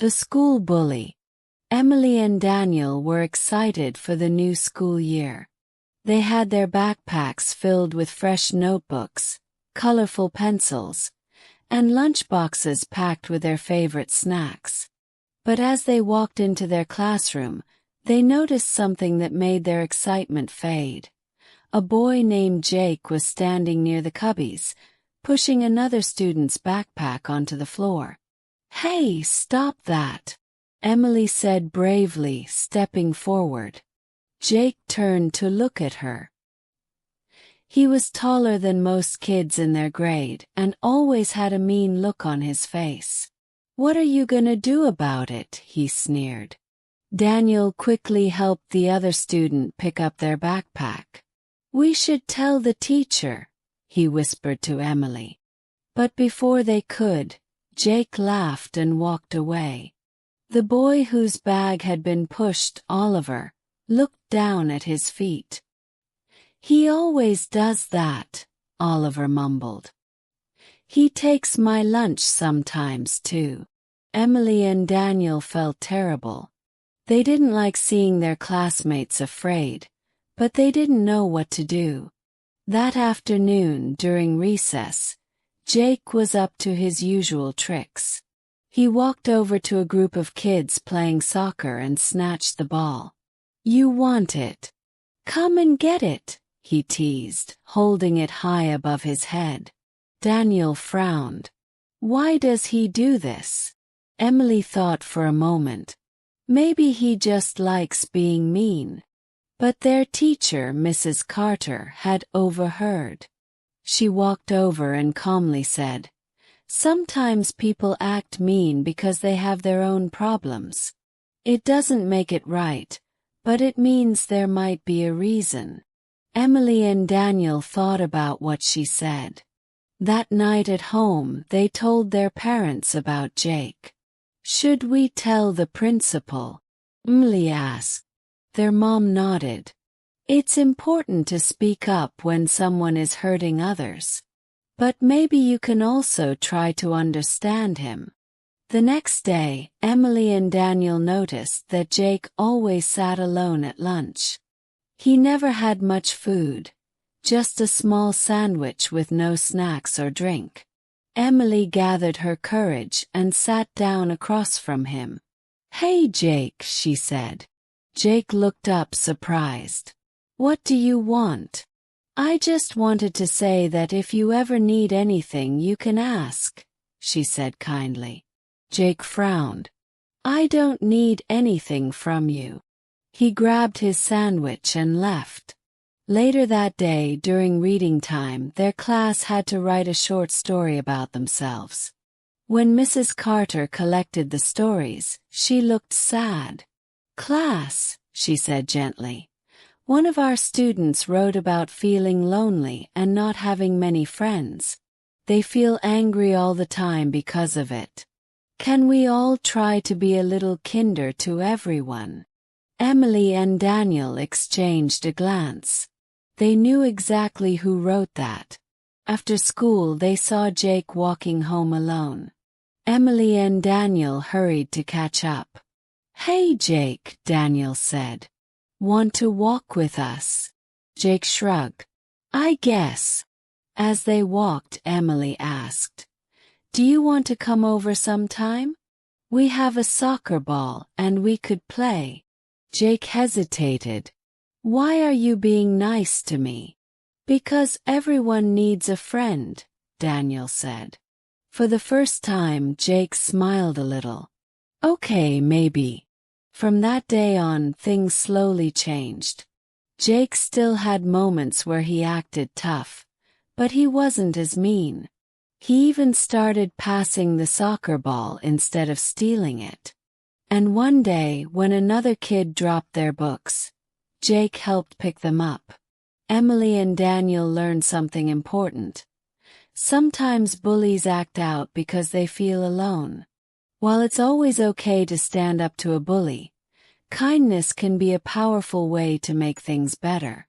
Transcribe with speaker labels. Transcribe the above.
Speaker 1: The school bully. Emily and Daniel were excited for the new school year. They had their backpacks filled with fresh notebooks, colorful pencils, and lunchboxes packed with their favorite snacks. But as they walked into their classroom, they noticed something that made their excitement fade. A boy named Jake was standing near the cubbies, pushing another student's backpack onto the floor. "Hey, stop that!" Emily said bravely, stepping forward. Jake turned to look at her. He was taller than most kids in their grade and always had a mean look on his face. "What are you gonna do about it?" he sneered. Daniel quickly helped the other student pick up their backpack. "We should tell the teacher," he whispered to Emily. But before they could, Jake laughed and walked away. The boy whose bag had been pushed, Oliver, looked down at his feet. "He always does that," Oliver mumbled. "He takes my lunch sometimes too." Emily and Daniel felt terrible. They didn't like seeing their classmates afraid, but they didn't know what to do. That afternoon, during recess, Jake was up to his usual tricks. He walked over to a group of kids playing soccer and snatched the ball. "You want it. Come and get it," he teased, holding it high above his head. Daniel frowned. Why does he do this? Emily thought for a moment. Maybe he just likes being mean. But their teacher, Mrs. Carter, had overheard. She walked over and calmly said, "Sometimes people act mean because they have their own problems. It doesn't make it right, but it means there might be a reason." Emily and Daniel thought about what she said. That night at home, they told their parents about Jake. "Should we tell the principal?" Emily asked. Their mom nodded. "It's important to speak up when someone is hurting others. But maybe you can also try to understand him." The next day, Emily and Daniel noticed that Jake always sat alone at lunch. He never had much food, just a small sandwich with no snacks or drink. Emily gathered her courage and sat down across from him. "Hey Jake," she said. Jake looked up surprised. "What do you want?" "I just wanted to say that if you ever need anything you can ask," she said kindly. Jake frowned. "I don't need anything from you." He grabbed his sandwich and left. Later that day, during reading time, their class had to write a short story about themselves. When Mrs. Carter collected the stories, she looked sad. "Class," she said gently, "one of our students wrote about feeling lonely and not having many friends. They feel angry all the time because of it. Can we all try to be a little kinder to everyone?" Emily and Daniel exchanged a glance. They knew exactly who wrote that. After school, they saw Jake walking home alone. Emily and Daniel hurried to catch up. "Hey Jake," Daniel said. "Want to walk with us?" Jake shrugged. "I guess." As they walked, Emily asked, "Do you want to come over sometime? We have a soccer ball and we could play." Jake hesitated. "Why are you being nice to me?" "Because everyone needs a friend," Daniel said. For the first time, Jake smiled a little. "Okay, maybe." From that day on, things slowly changed. Jake still had moments where he acted tough, but he wasn't as mean. He even started passing the soccer ball instead of stealing it. And one day, when another kid dropped their books, Jake helped pick them up. Emily and Daniel learned something important. Sometimes bullies act out because they feel alone. While it's always okay to stand up to a bully, kindness can be a powerful way to make things better.